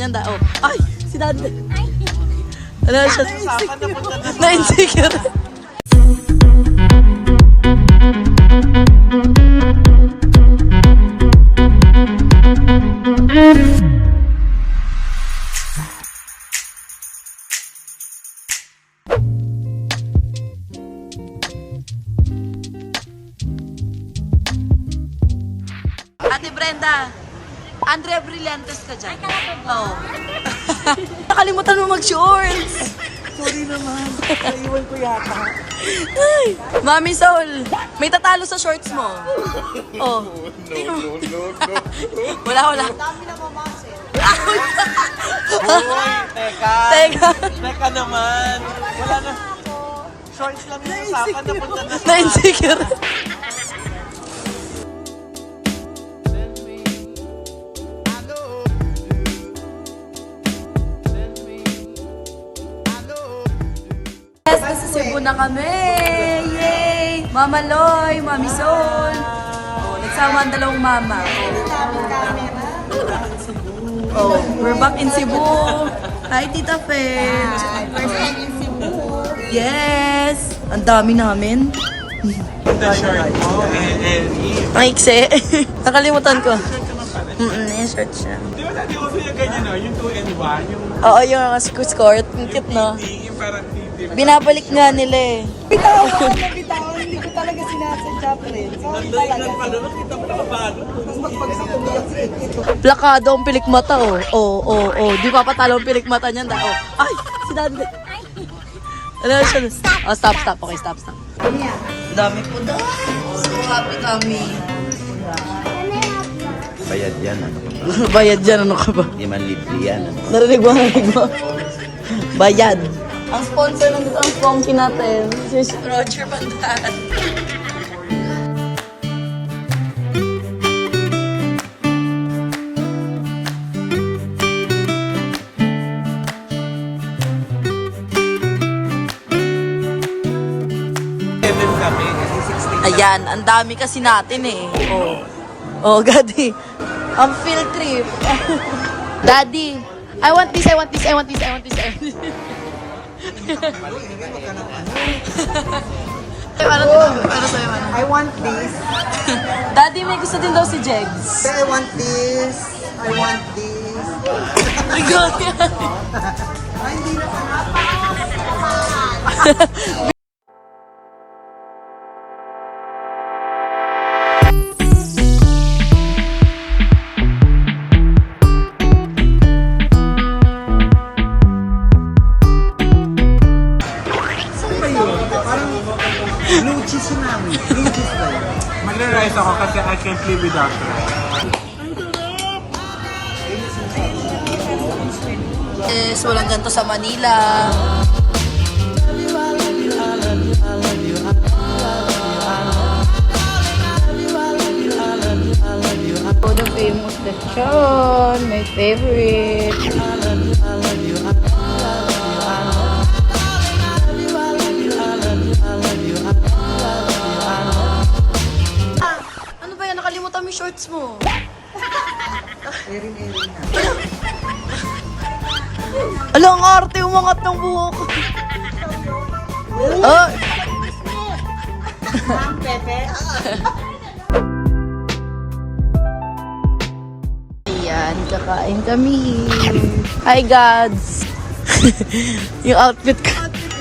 niyan. Oh. Ay, si Daddy. Ano siya? Na-insecure. Ate Brenda, Andrea Brillantes ka dyan. Oo. Nakalimutan mo mag-shorts. Sorry naman. Naiwan ko yata. Ay, Mami Soul, may tatalo sa shorts mo. Oh. No. Wala. Dami na mamasin. Uy, teka. Teka. Naman. Wala na. Shorts lang yung usapan. Napunta na sa Na-insecure. Yes, nasa Cebu na kami! Yay! Mama Loy, Mami Sol. Oh, nagsama ang dalawang mama. Oh, we're back in Cebu. Hi, Tita Fe. First time in Cebu. Yes! Ang dami namin. the shirt mo. Ang ikse. Nakalimutan ko. Yung shirt siya. Di ba dati uso yung ganyan no? Yung 2 and 1? Yung Oo, yung skirt. Ang cute, no? yung parang titi. Binabalik nga nila eh. Bitawan. Hindi ko talaga sinasadya, friend. Sorry talaga. Kita mo nakapalo. Tapos magpagsak ko niya. Plakado ang pilikmata, oh. Oo. Di pa patalo ang pilikmata niyan. Oh. Ay, si Daddy. Ano siya? Oh, stop. Okay, stop. Dami po daw. So happy kami. Bayad yan, ano? Bayad dyan, ano ka ba? 5 libre yan, ano? Narinig mo. Bayad. Ang sponsor ng dito, ang funky natin, si Roger Bandaran. Kami kasi 16. Ayan, ang dami kasi natin eh. Oh, Daddy. Ang field trip. Daddy, I want this. Ano para sa'yo, ano? I want this. Daddy, may gusto din daw si Jegs. I want this. I want this. My God, yan. Ay, hindi na Blue cheese namin. Blue cheese ba yun? Magre-rice ako kasi I can't live without rice. Yes, walang ganito sa Manila. Oh, the famous lechon, my favorite. Ano ba yan? Nakalimutan mo yung shorts mo. Erin na. Alang arte, umangat ng buhok. Oh. Ang Pepe. Ayan, kakain kami. Hi, gods. Yung outfit ko.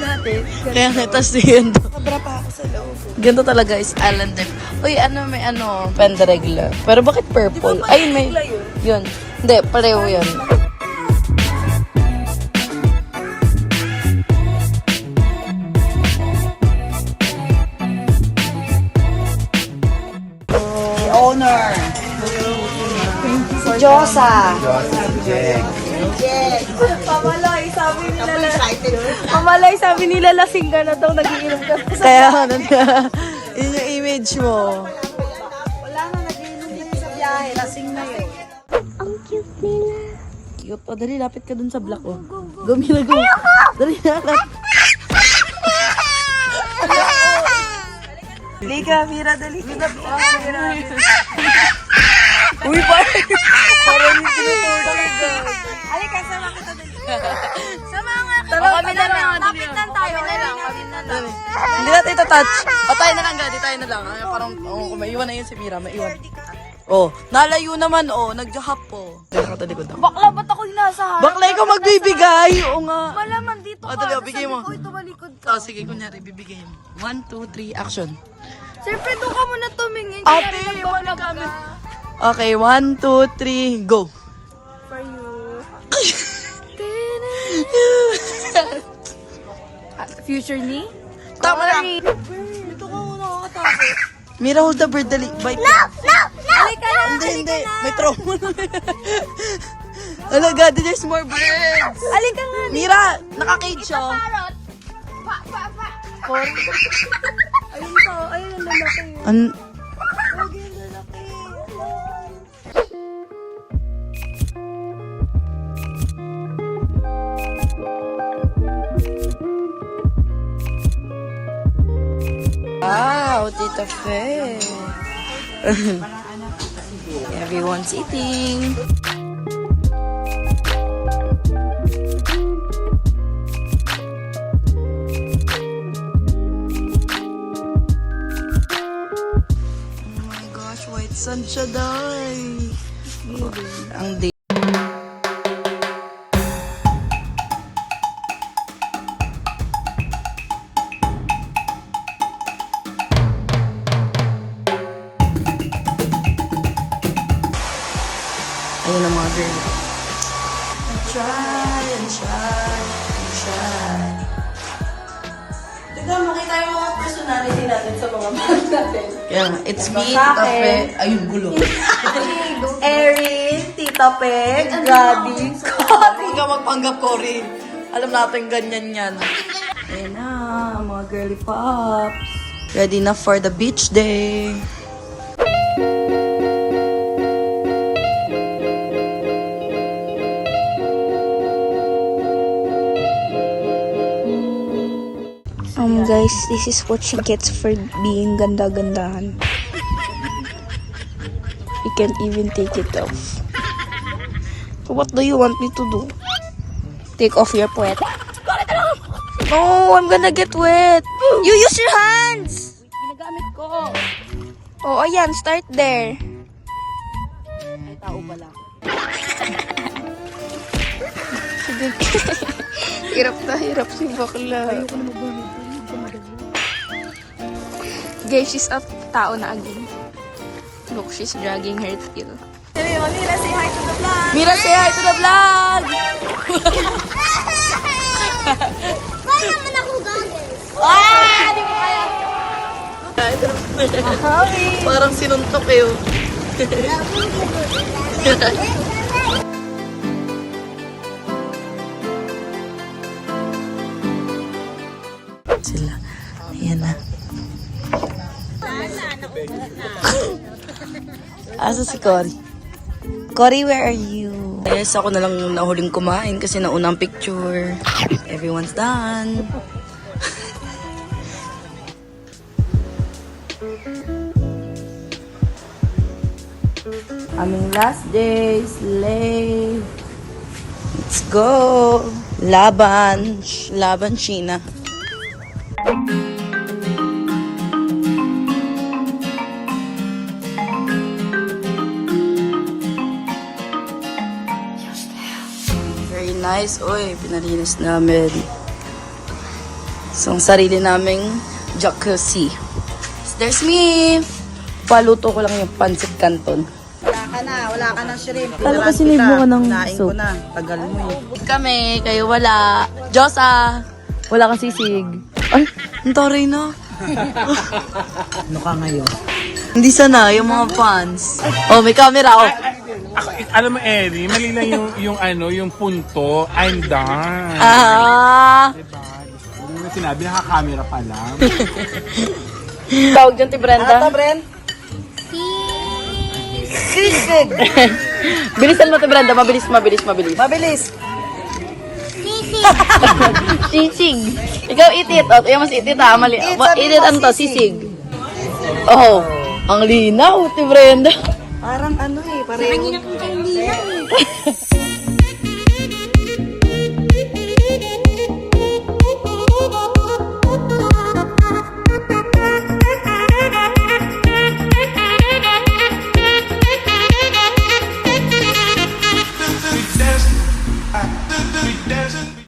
Natin. Kaya natas yun. Sobra pa ako sa loob. Ganito talaga is Islander. Uy, may penderegla. Pero bakit purple? Ay, may... Yun. Hindi, pareho yun. Owner. Si Josa. Mamalay, sabi nila lasing ka na daw, nagiinom ka. Kaya ano na, yun yung image mo. Wala na, nag-iinom din sa biyahe. Lasing na yun. Ang cute nila. Cute. O, dali, lapit ka dun sa block, oh. Gumila, go. Dali na, lapit. Liga, Mira, dali. Uy, parang... Parang yung tinutur na agad. Halika, sama kita dali. Sama nga kita. Tara, kami na lang. Lapit lang tayo. Kami na lang. Hindi natin itatouch. O, tayo na lang, Gadi. Tayo na lang. Ay, parang, kung maiwan na yun si Mira, maiwan. Oh, nalayo naman, nagja-hop po. Teka, talikod ako. Bakla, ba't ako yung nasa harap? Bakla, ikaw magbibigay. Oo nga. Malaman dito ka. Dali, bigay mo. Sabi ko, ito malikod ka. Sige, kunyari, bibigay mo. 1, 2, 3, action. Siyempre, doon ka muna tumingin. Ate, wala kami. Okay, 1, 2, 3, go. For you. Future ni? Tama lang. Ito ka muna nakakatakot. Mira, hold the bird, dali. Bye. Halika na. Hindi. May trauma na. Ala, God, there's more birds. Halika nga. Mira, naka-cage siya. Parrot. Pa. Ayun to. Ayun ang lalaki. Huwag yung lalaki. Wow, Tita Fe. Everyone's eating. Oh my gosh, white sun siya, day. Ang day. Ayun ang mga girl. Try. Teka, makita yung mga personality natin sa mga vlog natin. Kaya nga, it's me, Tita Fe. Ayun, gulo. Erin, Tita Peg, Gadi, Huwag ka magpanggap, Cory. Alam natin ganyan yan. Ayun na, mga girly pops. Ready na for the beach day. Guys, this is what she gets for being ganda-gandahan. You can't even take it off. So what do you want me to do? Take off your puwet? No, I'm gonna get wet. You use your hands! Ginagamit ko. Oh, ayan, start there. Ay, tao pala. Hirap si bakla. Guys, she's a tao na again. Look, she's dragging her tail. Sabi mo, Mira, say hi to the vlog. Mira, say hi to the vlog! Wala naman ako goggles. Hindi ko kaya. Parang sinuntok eh. Oh. Sila. Ayan na. Asa si Cory? Cory, where are you? Yes, ako na lang nahuling kumain kasi naunang picture. Everyone's done. Aming last day, slay. Let's go. Laban. Laban, Sheena. Very nice. Oy, pinalinis namin. So, ang sarili naming jacuzzi. There's me. Paluto ko lang yung pancit canton. Wala ka na shrimp. Kala kasi need mo ka ng soup. ko na. Tagal mo eh. Kami, kayo wala. Diyosa. Wala kang sisig. Ay, ang taray na. Ano ka ngayon? Hindi sana, yung mga fans. Oh, may camera, oh. Ako, alam mo, Eri, mali lang yung punto. I'm done. Ah. Yung sinabi, naka-camera pa lang. Tawag dyan, ti Brenda. Bren? Sisig. Bilisan mo, ti Brenda. Mabilis. Mabilis. Sisig. Ikaw, itit. O, yung mas itit, ha? Mali. Itit, ano to? Sisig. Oh, ang linaw, ti Brenda. Parang ano eh. Parang lang eh.